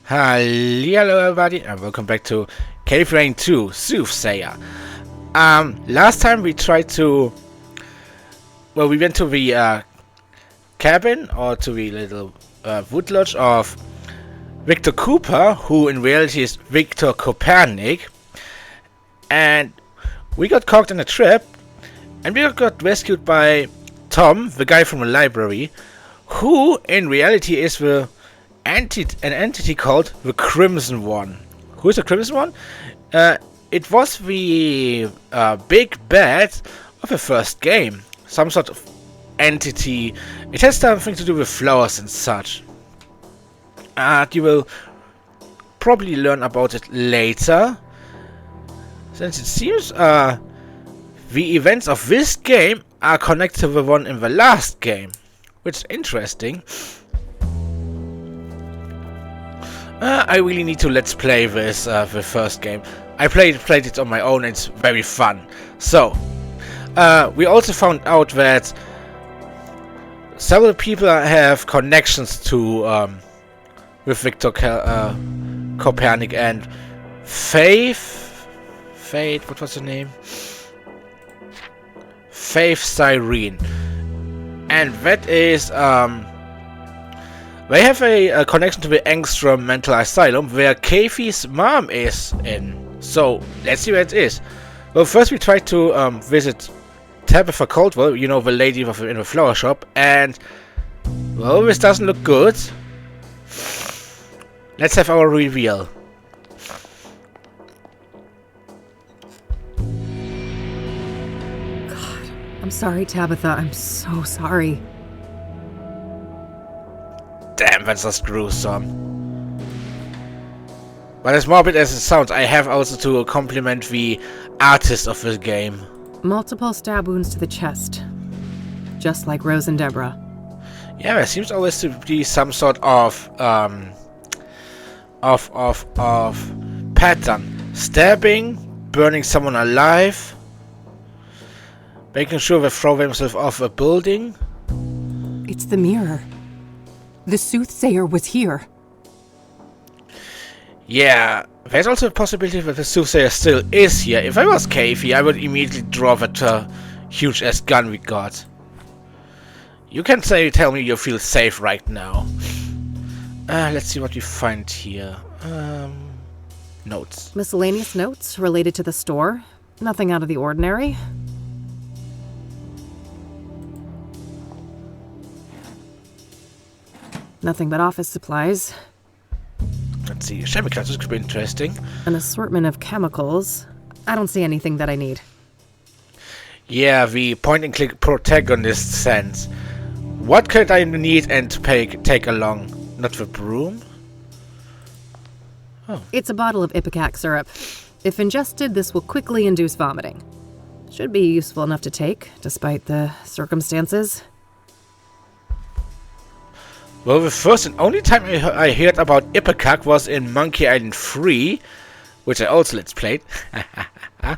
Hello everybody and welcome back to Cave Rain 2 Soothsayer. Last time we tried to... Well, we went to the cabin, or to the little wood lodge of Victor Cooper, who in reality is Victor Copernic. And we got caught in a trap, and we got rescued by Tom, the guy from the library, who in reality is an entity called the Crimson One. Who is the Crimson One? It was the big bad of the first game. Some sort of entity. It has something to do with flowers and such. You will probably learn about it later, since it seems the events of this game are connected to the one in the last game, which is interesting. I really need to let's play this the first game. I played it on my own. It's very fun. So we also found out that several people have connections to with Victor Copernic and Faith. What was her name? Faith Cyrene, and that is they have a connection to the Engstrom Mental Asylum, where Kathy's mom is in. So let's see where it is. Well, first we tried to visit Tabitha Caldwell, you know, the lady in the flower shop, and well, this doesn't look good. Let's have our reveal. God, I'm sorry, Tabitha. I'm so sorry. Damn, that's just gruesome. But as morbid as it sounds, I have also to compliment the artist of the game. Multiple stab wounds to the chest, just like Rose and Deborah. Yeah, there seems always to be some sort of pattern. Stabbing, burning someone alive, making sure they throw themselves off a building. It's the mirror. The Soothsayer was here. Yeah, there's also a possibility that the Soothsayer still is here. If I was Kathy, I would immediately draw that huge-ass gun we got. You can tell me you feel safe right now. Let's see what we find here. Notes. Miscellaneous notes related to the store. Nothing out of the ordinary. Nothing but office supplies. Let's see. Chemicals could be interesting. An assortment of chemicals. I don't see anything that I need. Yeah, the point-and-click protagonist sense. What could I need and take along? Not the broom? Oh. It's a bottle of ipecac syrup. If ingested, this will quickly induce vomiting. Should be useful enough to take, despite the circumstances. Well, the first and only time I heard about ipecac was in Monkey Island 3, which I also let's played. And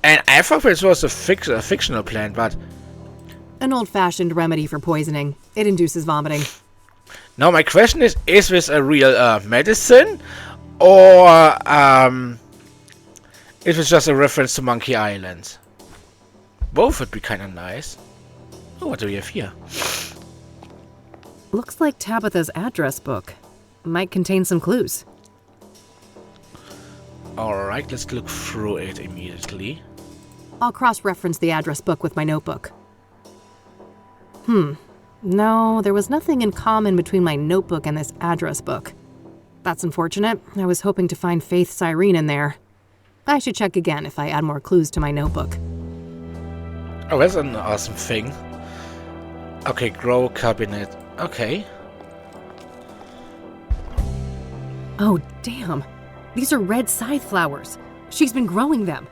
I thought it was a fictional plant, but... An old-fashioned remedy for poisoning. It induces vomiting. Now my question is this a real medicine? Or it was just a reference to Monkey Island? Both would be kind of nice. Oh, what do we have here? Looks like Tabitha's address book. Might contain some clues. Alright, let's look through it immediately. I'll cross-reference the address book with my notebook. No, there was nothing in common between my notebook and this address book. That's unfortunate. I was hoping to find Faith Cyrene in there. I should check again if I add more clues to my notebook. Oh, that's an awesome thing. Okay, grow cabinet. Okay. Oh, damn. These are red scythe flowers. She's been growing them.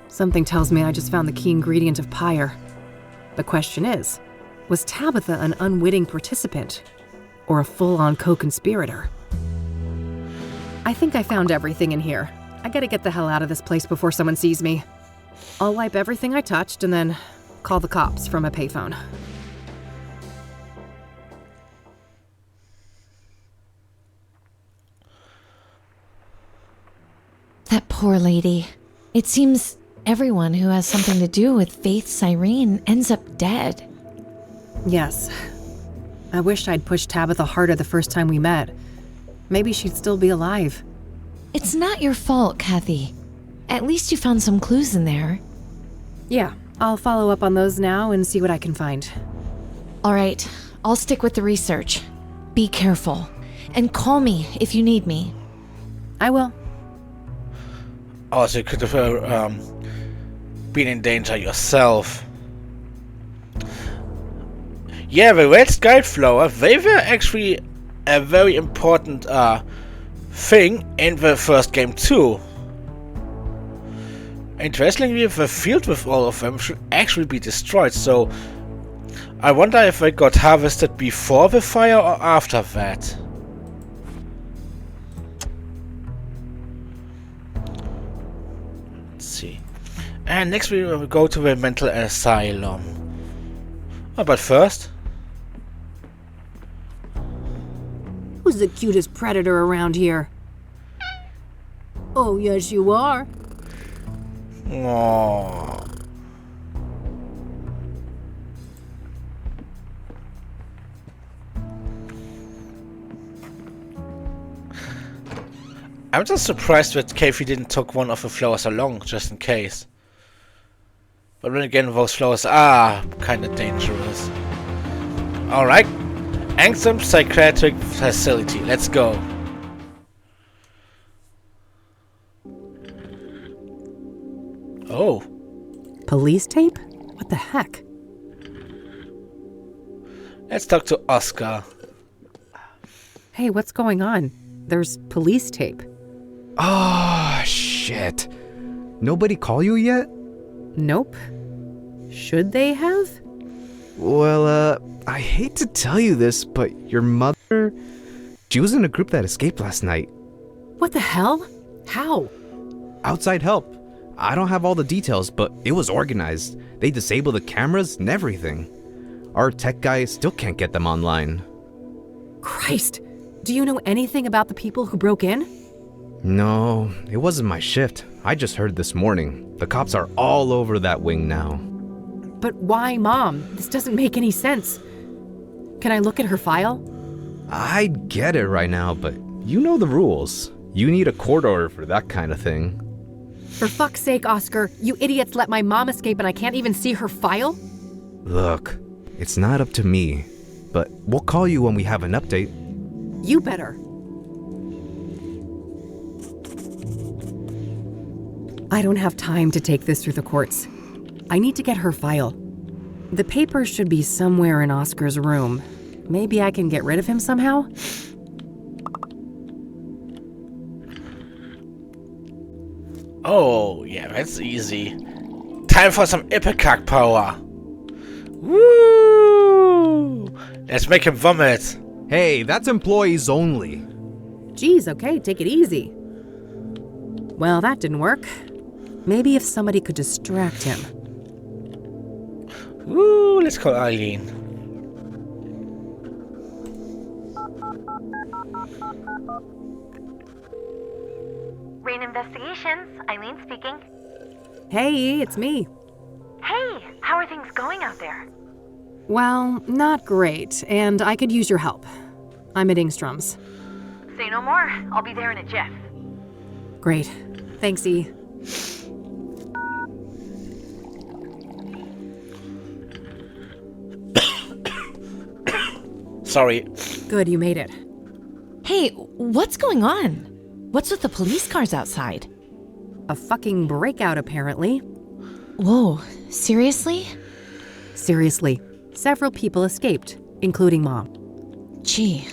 Something tells me I just found the key ingredient of Pyre. The question is, was Tabitha an unwitting participant? Or a full-on co-conspirator? I think I found everything in here. I gotta get the hell out of this place before someone sees me. I'll wipe everything I touched and then call the cops from a payphone. Poor lady. It seems everyone who has something to do with Faith's Irene ends up dead. Yes. I wished I'd pushed Tabitha harder the first time we met. Maybe she'd still be alive. It's not your fault, Kathy. At least you found some clues in there. Yeah, I'll follow up on those now and see what I can find. All right, I'll stick with the research. Be careful. And call me if you need me. I will. Also, you could have been in danger yourself. Yeah, the red sky flower, they were actually a very important thing in the first game too. Interestingly, the field with all of them should actually be destroyed, so I wonder if they got harvested before the fire or after that. Let's see. And next we will go to the mental asylum. Oh, but first... Who's the cutest predator around here? Oh, yes you are. Aww. I'm just surprised that Kathy didn't took one of the flowers along, just in case. But then again, those flowers are kinda dangerous. Alright. Angstrom Psychiatric Facility, let's go. Oh. Police tape? What the heck? Let's talk to Oscar. Hey, what's going on? There's police tape. Oh, shit. Nobody call you yet? Nope. Should they have? Well, I hate to tell you this, but your mother... She was in a group that escaped last night. What the hell? How? Outside help. I don't have all the details, but it was organized. They disabled the cameras and everything. Our tech guys still can't get them online. Christ! Do you know anything about the people who broke in? No, it wasn't my shift. I just heard this morning. The cops are all over that wing now. But why, Mom? This doesn't make any sense. Can I look at her file? I'd get it right now, but you know the rules. You need a court order for that kind of thing. For fuck's sake, Oscar, you idiots let my mom escape and I can't even see her file? Look, it's not up to me, but we'll call you when we have an update. You better. I don't have time to take this through the courts. I need to get her file. The papers should be somewhere in Oscar's room. Maybe I can get rid of him somehow? Oh, yeah, that's easy. Time for some Ipecac power. Woo! Let's make him vomit. Hey, that's employees only. Geez, okay, take it easy. Well, that didn't work. Maybe if somebody could distract him. Woo, let's call Eileen. Rain Investigations, Eileen speaking. Hey, it's me. Hey, how are things going out there? Well, not great, and I could use your help. I'm at Ingstrom's. Say no more, I'll be there in a jiff. Great. Thanks, E. Sorry. Good, you made it. Hey, what's going on? What's with the police cars outside? A fucking breakout, apparently. Whoa, seriously? Seriously, several people escaped, including Mom. Gee,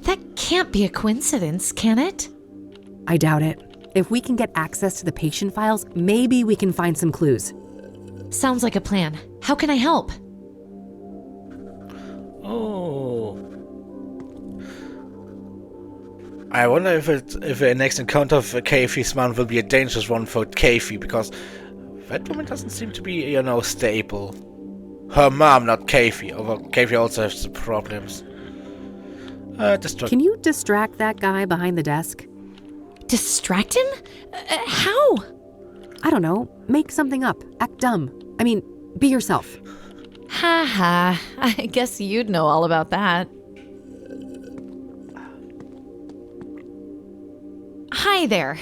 that can't be a coincidence, can it? I doubt it. If we can get access to the patient files, maybe we can find some clues. Sounds like a plan. How can I help? Oh. I wonder if the next encounter of Kathy's mom will be a dangerous one for Kathy, because that woman doesn't seem to be, you know, stable. Her mom, not Kathy, although Kathy also has some problems. Can you distract that guy behind the desk? Distract him? How? I don't know. Make something up. Act dumb. I mean, be yourself. Ha ha. I guess you'd know all about that. Hi there.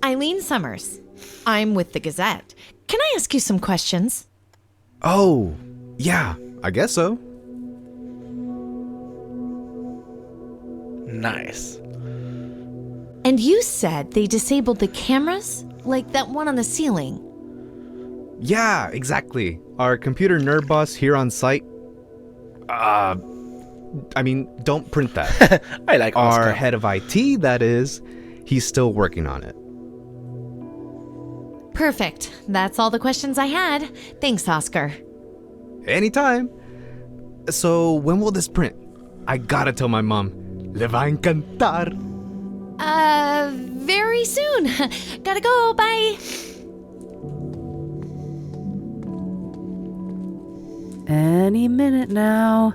Eileen Summers. I'm with the Gazette. Can I ask you some questions? Oh, yeah, I guess so. Nice. And you said they disabled the cameras? Like that one on the ceiling? Yeah, exactly. Our computer nerd boss here on site. Don't print that. I like Oscar. Our head of IT, that is, he's still working on it. Perfect. That's all the questions I had. Thanks, Oscar. Anytime. So, when will this print? I gotta tell my mom. Le va encantar. Very soon. Gotta go. Bye. Any minute now.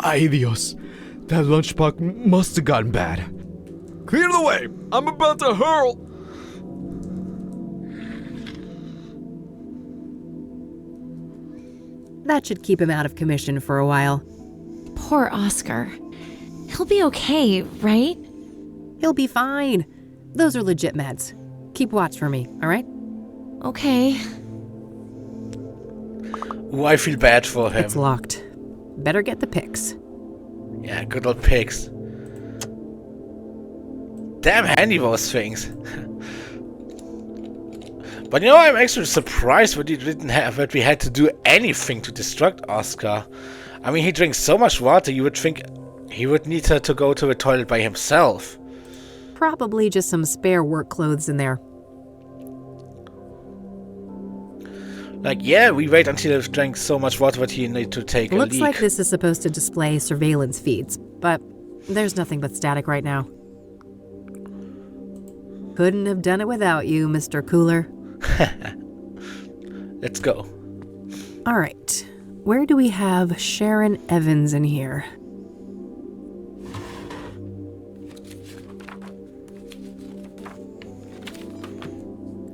Ay Dios. That lunchbox must have gotten bad. Clear the way! I'm about to hurl! That should keep him out of commission for a while. Poor Oscar. He'll be okay, right? He'll be fine. Those are legit meds. Keep watch for me, all right? Okay. Ooh, I feel bad for him. It's locked. Better get the pics. Yeah, good old pigs. Damn handy those things. But you know, I'm actually surprised that we had to do anything to distract Oscar. I mean, he drinks so much water, you would think he would need to go to the toilet by himself. Probably just some spare work clothes in there. Like, yeah, we wait until he drank so much water that he needed to take a leak. Looks like this is supposed to display surveillance feeds, but there's nothing but static right now. Couldn't have done it without you, Mr. Cooler. Let's go. All right, where do we have Sharon Evans in here?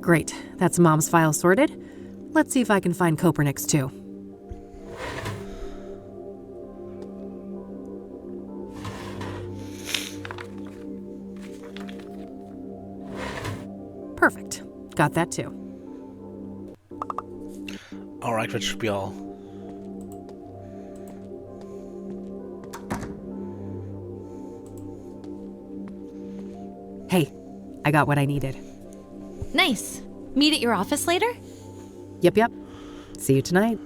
Great, that's Mom's file sorted. Let's see if I can find Copernic's too. Perfect. Got that too. Alright, that should be all. Hey, I got what I needed. Nice. Meet at your office later? Yep. See you tonight.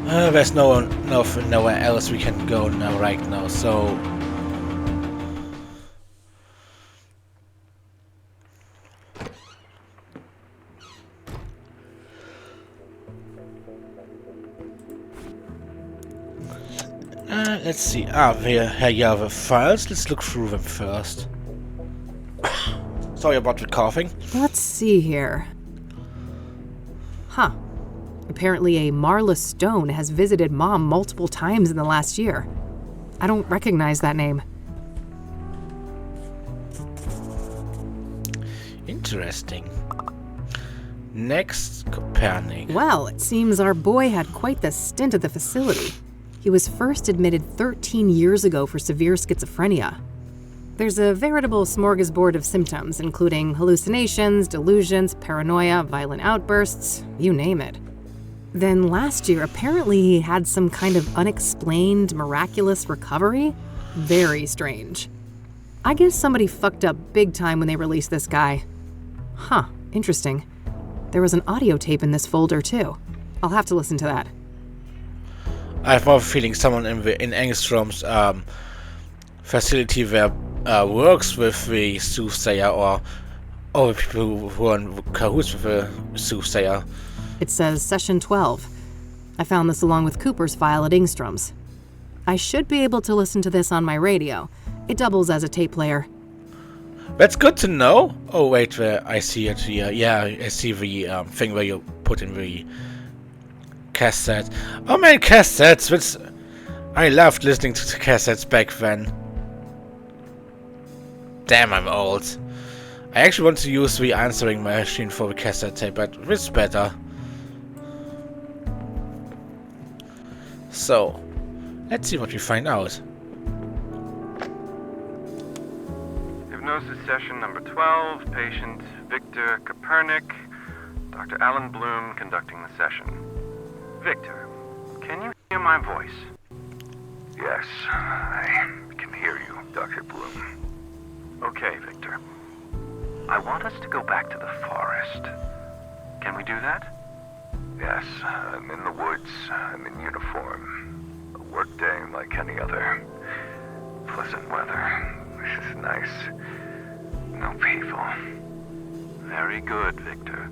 There's nowhere else we can go now right now, so... let's see. Here you have the files. Let's look through them first. Sorry about the coughing. Let's see here. Huh. Apparently a Marla Stone has visited Mom multiple times in the last year. I don't recognize that name. Interesting. Next, Copernic. Well, it seems our boy had quite the stint at the facility. He was first admitted 13 years ago for severe schizophrenia. There's a veritable smorgasbord of symptoms, including hallucinations, delusions, paranoia, violent outbursts, you name it. Then last year, apparently he had some kind of unexplained, miraculous recovery. Very strange. I guess somebody fucked up big time when they released this guy. Huh, interesting. There was an audio tape in this folder too. I'll have to listen to that. I have more feeling someone in Engstrom's facility there works with the Soothsayer or the people who are in cahoots with the Soothsayer. It says Session 12. I found this along with Cooper's file at Ingstrom's. I should be able to listen to this on my radio. It doubles as a tape player. That's good to know. Oh wait, I see it here. Yeah, I see the thing where you put in the cassette. Oh man, cassettes! I loved listening to cassettes back then. Damn, I'm old. I actually want to use the answering machine for the cassette tape, but it's better. So, let's see what we find out. Hypnosis session number 12, patient Victor Kopernik, Dr. Alan Bloom conducting the session. Victor, can you hear my voice? Yes, I can hear you, Dr. Bloom. Okay, Victor. I want us to go back to the forest. Can we do that? Yes, I'm in the woods. I'm in uniform. A work day like any other. Pleasant weather. This is nice. No people. Very good, Victor.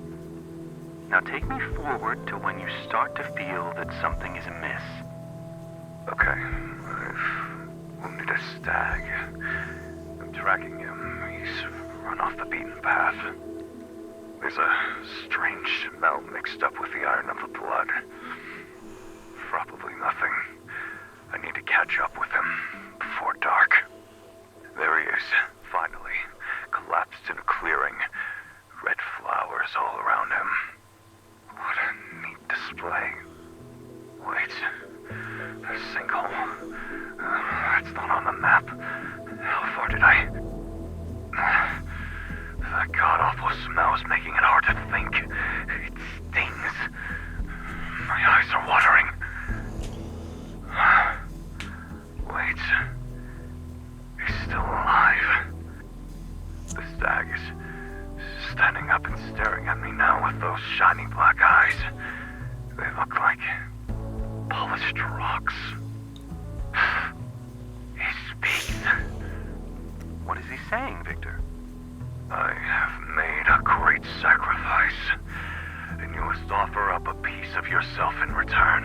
Now take me forward to when you start to feel that something is amiss. Okay, I've wounded a stag. I'm tracking him. He's run off the beaten path. There's a strange smell mixed up with the iron of the blood. Probably nothing. I need to catch up with him before dark. There he is, finally, collapsed in a clearing. Red flowers all around him. What a neat display. Wait, a sinkhole. That's not on the map. How far did I... That god-awful smell is making it hard to think. It stings. My eyes are watering. Wait. He's still alive. The stag is standing up and staring at me now with those shiny black eyes. They look like polished rocks. He speaks. What is he saying, Victor? I have made a great sacrifice, and you must offer up a piece of yourself in return.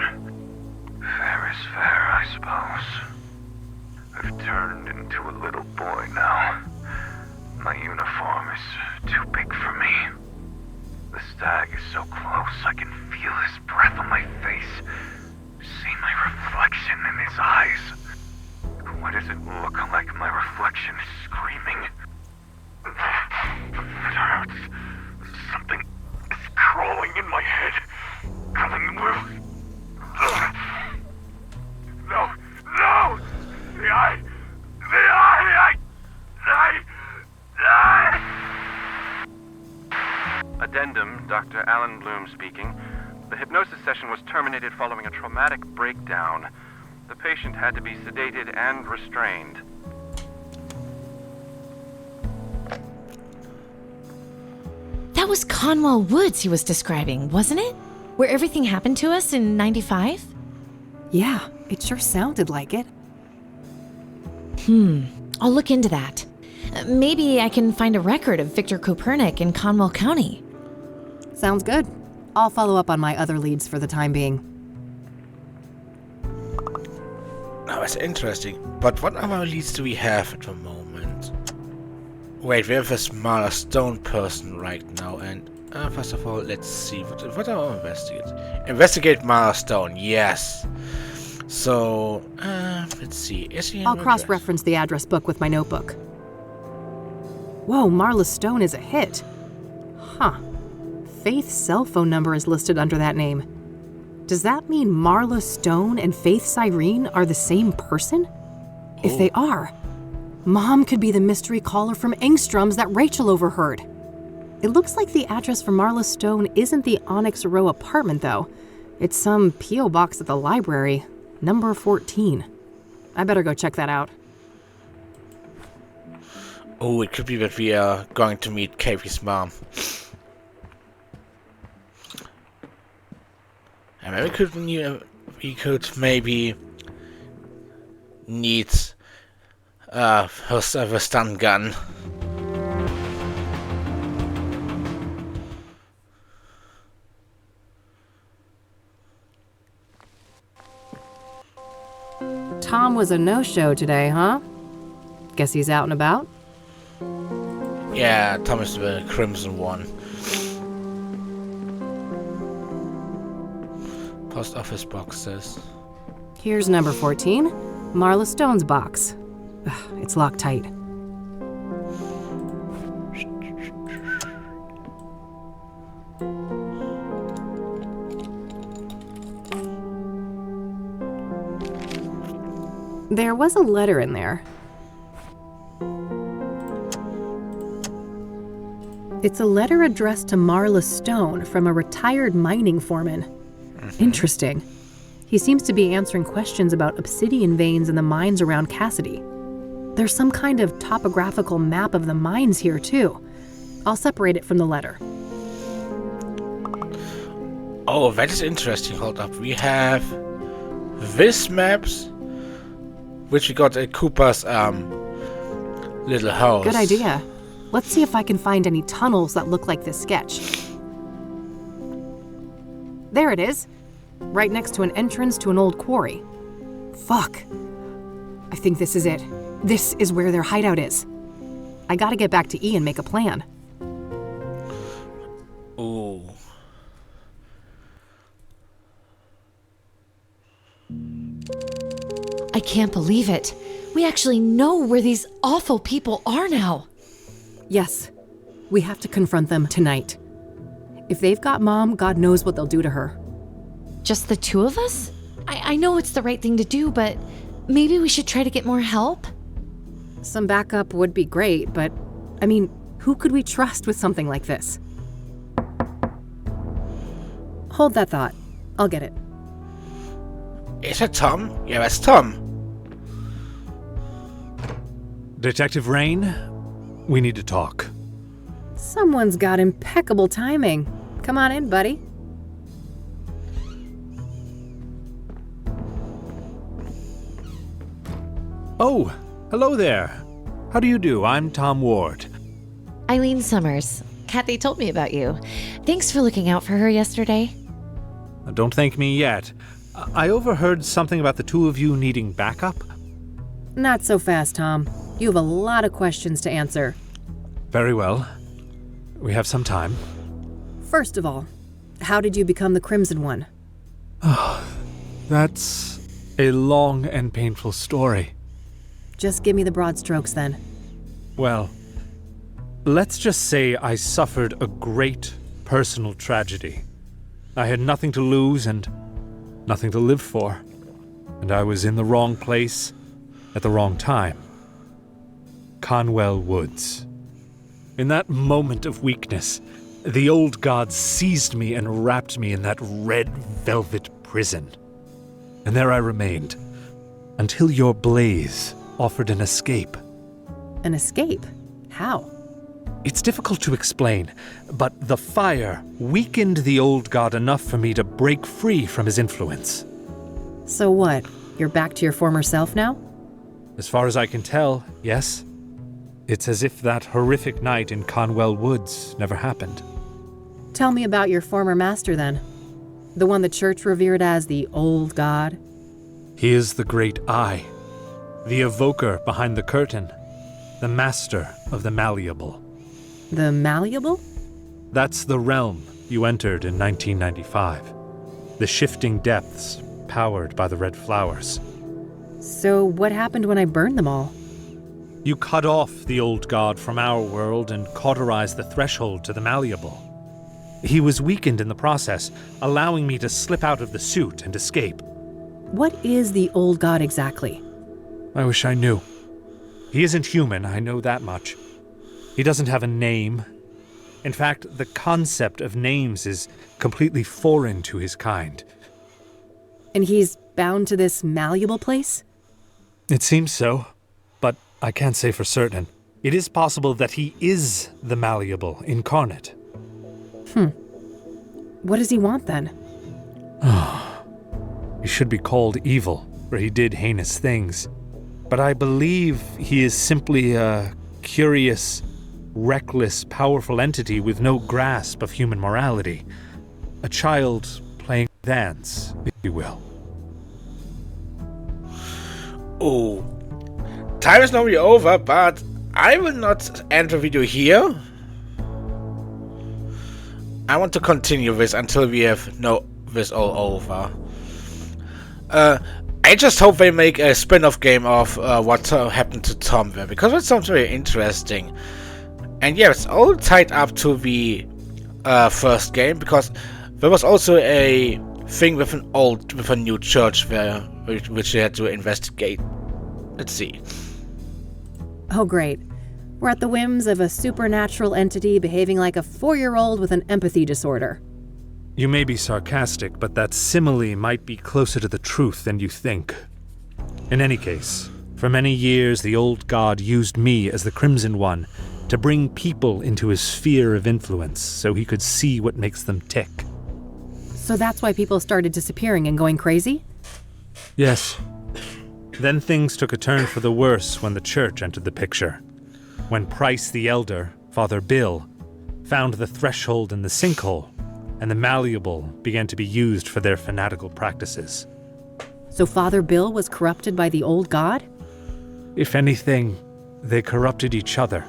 Fair is fair, I suppose. I've turned into a little boy now. My uniform is too big for me. The stag is so close I can feel his breath on my face. See my reflection in his eyes. Why does it look like my reflection is screaming? It hurts. Something is crawling in my head. Coming loose. No! No! The eye! Addendum, Dr. Alan Bloom speaking. The hypnosis session was terminated following a traumatic breakdown. The patient had to be sedated and restrained. That was Conwell Woods he was describing, wasn't it? Where everything happened to us in 95? Yeah, it sure sounded like it. I'll look into that. Maybe I can find a record of Victor Kopernik in Conwell County. Sounds good. I'll follow up on my other leads for the time being. Now that's interesting. But what other leads do we have at the moment? Wait, we have a smaller stone person right now, and first of all, let's see what I'll investigate. Investigate Marla Stone, yes. So, let's see. Is he in I'll address? cross-reference the address book with my notebook. Whoa, Marla Stone is a hit. Huh. Faith's cell phone number is listed under that name. Does that mean Marla Stone and Faith Cyrene are the same person? If they are, Mom could be the mystery caller from Engstrom's that Rachel overheard. It looks like the address for Marla Stone isn't the Onyx Row apartment, though. It's some P.O. box at the library, number 14. I better go check that out. Oh, it could be that we are going to meet Katie's mom. And maybe we could maybe need her stun gun. Tom was a no-show today, huh? Guess he's out and about? Yeah, Tom is the crimson one. Post office boxes. Here's number 14, Marla Stone's box. Ugh, it's locked tight. There was a letter in there. It's a letter addressed to Marla Stone from a retired mining foreman. Interesting. He seems to be answering questions about obsidian veins in the mines around Cassidy. There's some kind of topographical map of the mines here, too. I'll separate it from the letter. Oh, that is interesting. Hold up. We have this maps, which we got at Cooper's little house. Good idea. Let's see if I can find any tunnels that look like this sketch. There it is. Right next to an entrance to an old quarry. Fuck. I think this is it. This is where their hideout is. I gotta get back to E and make a plan. Ooh. I can't believe it. We actually know where these awful people are now. Yes. We have to confront them tonight. If they've got Mom, God knows what they'll do to her. Just the two of us? I know it's the right thing to do, but maybe we should try to get more help? Some backup would be great, but, I mean, who could we trust with something like this? Hold that thought. I'll get it. Is that Tom? Yeah, that's Tom. Detective Rain, we need to talk. Someone's got impeccable timing. Come on in, buddy. Oh, hello there. How do you do? I'm Tom Ward. Eileen Summers. Kathy told me about you. Thanks for looking out for her yesterday. Don't thank me yet. I overheard something about the two of you needing backup. Not so fast, Tom. You have a lot of questions to answer. Very well. We have some time. First of all, how did you become the Crimson One? That's a long and painful story. Just give me the broad strokes then. Well, let's just say I suffered a great personal tragedy. I had nothing to lose and nothing to live for. And I was in the wrong place at the wrong time. Conwell Woods. In that moment of weakness, the old god seized me and wrapped me in that red velvet prison. And there I remained, until your blaze offered an escape. An escape? How? It's difficult to explain, but the fire weakened the old god enough for me to break free from his influence. So what? You're back to your former self now? As far as I can tell, yes. It's as if that horrific night in Conwell Woods never happened. Tell me about your former master then. The one the church revered as the old god. He is the great I, the evoker behind the curtain, the master of the malleable. The malleable? That's the realm you entered in 1995. The shifting depths powered by the red flowers. So what happened when I burned them all? You cut off the old god from our world and cauterized the threshold to the malleable. He was weakened in the process, allowing me to slip out of the suit and escape. What is the old god exactly? I wish I knew. He isn't human, I know that much. He doesn't have a name. In fact, the concept of names is completely foreign to his kind. And he's bound to this malleable place? It seems so, but I can't say for certain. It is possible that he is the malleable incarnate. What does he want then? He should be called evil, for he did heinous things. But I believe he is simply a curious, reckless, powerful entity with no grasp of human morality. A child playing dance, if you will. Oh, time is normally over, but I will not end the video here. I want to continue this until we have this all over. I just hope they make a spin-off game of what happened to Tom there, because that sounds very interesting. And yeah, it's all tied up to the first game, because there was also a thing with a new church there, which they had to investigate. Let's see. Oh, great. We're at the whims of a supernatural entity behaving like a 4-year-old with an empathy disorder. You may be sarcastic, but that simile might be closer to the truth than you think. In any case, for many years the old god used me as the Crimson One to bring people into his sphere of influence so he could see what makes them tick. So that's why people started disappearing and going crazy? Yes. Then things took a turn for the worse when the church entered the picture. When Price the Elder, Father Bill, found the threshold in the sinkhole, and the malleable began to be used for their fanatical practices. So Father Bill was corrupted by the old god? If anything, they corrupted each other.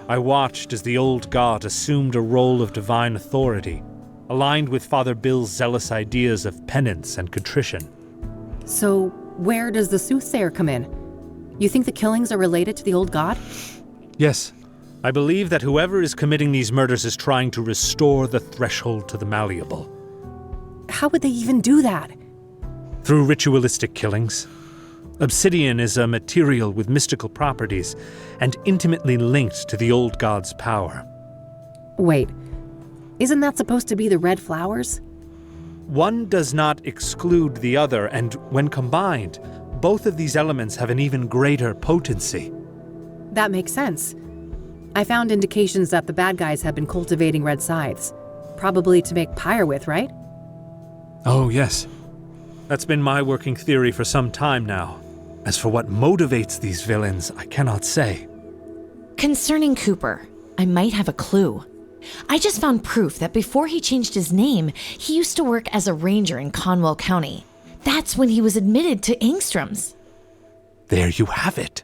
I watched as the old god assumed a role of divine authority, aligned with Father Bill's zealous ideas of penance and contrition. So where does the Soothsayer come in? You think the killings are related to the old god? Yes. I believe that whoever is committing these murders is trying to restore the threshold to the malleable. How would they even do that? Through ritualistic killings. Obsidian is a material with mystical properties and intimately linked to the old god's power. Wait, isn't that supposed to be the red flowers? One does not exclude the other, and when combined, both of these elements have an even greater potency. That makes sense. I found indications that the bad guys have been cultivating red scythes. Probably to make Pyre with, right? Oh, yes. That's been my working theory for some time now. As for what motivates these villains, I cannot say. Concerning Cooper, I might have a clue. I just found proof that before he changed his name, he used to work as a ranger in Conwell County. That's when he was admitted to Engstrom's. There you have it.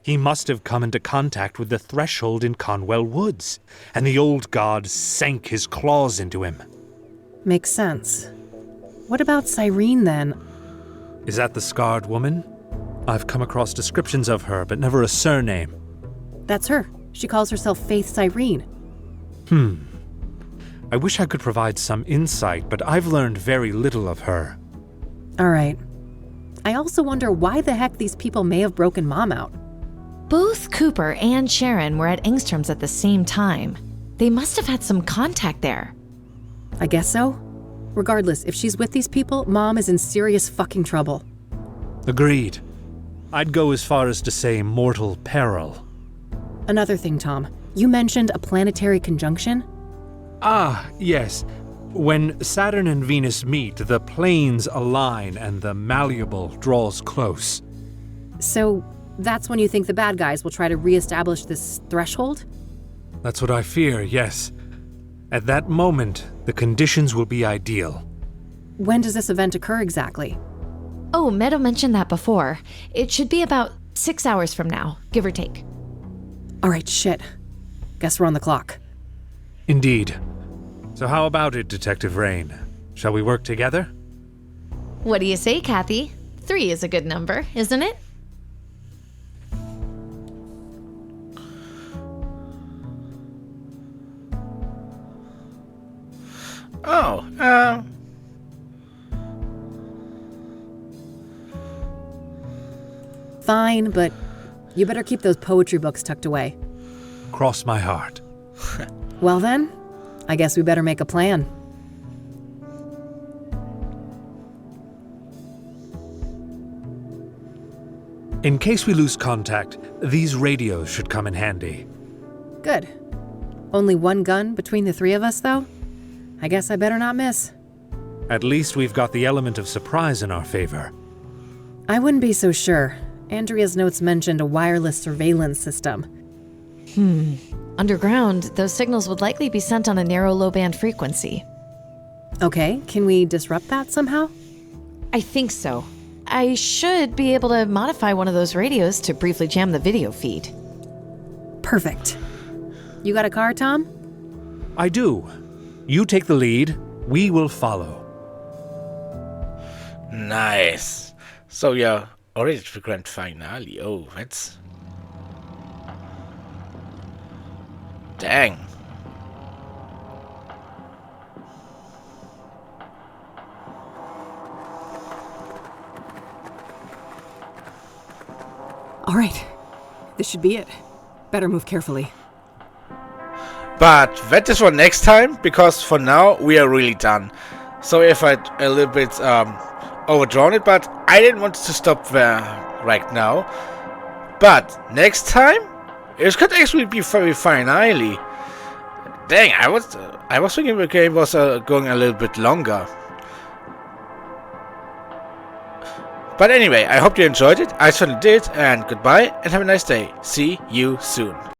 He must have come into contact with the threshold in Conwell Woods, and the old god sank his claws into him. Makes sense. What about Cyrene, then? Is that the scarred woman? I've come across descriptions of her, but never a surname. That's her. She calls herself Faith Cyrene. I wish I could provide some insight, but I've learned very little of her. All right. I also wonder why the heck these people may have broken Mom out. Both Cooper and Sharon were at Engstrom's at the same time. They must have had some contact there. I guess so. Regardless, if she's with these people, Mom is in serious fucking trouble. Agreed. I'd go as far as to say mortal peril. Another thing, Tom. You mentioned a planetary conjunction? Ah, yes. When Saturn and Venus meet, the planes align and the malleable draws close. So, that's when you think the bad guys will try to reestablish this threshold? That's what I fear, yes. At that moment, the conditions will be ideal. When does this event occur exactly? Oh, Meadow mentioned that before. It should be about 6 hours from now, give or take. All right, shit. Guess we're on the clock. Indeed. So how about it, Detective Rain? Shall we work together? What do you say, Kathy? 3 is a good number, isn't it? Oh, Fine, but you better keep those poetry books tucked away. Cross my heart. Well then, I guess we better make a plan. In case we lose contact, these radios should come in handy. Good. Only one gun between the 3 of us, though? I guess I better not miss. At least we've got the element of surprise in our favor. I wouldn't be so sure. Andrea's notes mentioned a wireless surveillance system. Underground, those signals would likely be sent on a narrow low-band frequency. Okay, can we disrupt that somehow? I think so. I should be able to modify one of those radios to briefly jam the video feed. Perfect. You got a car, Tom? I do. You take the lead, we will follow. Nice. So you're already to the grand finale. Oh, that's... Dang. All right. This should be it. Better move carefully. But that is for next time, because for now we are really done. So if I a little bit overdrawn it, but I didn't want to stop there right now. But next time it could actually be very finale. Dang, I was thinking the game was going a little bit longer. But anyway, I hope you enjoyed it. I certainly did, and goodbye and have a nice day. See you soon.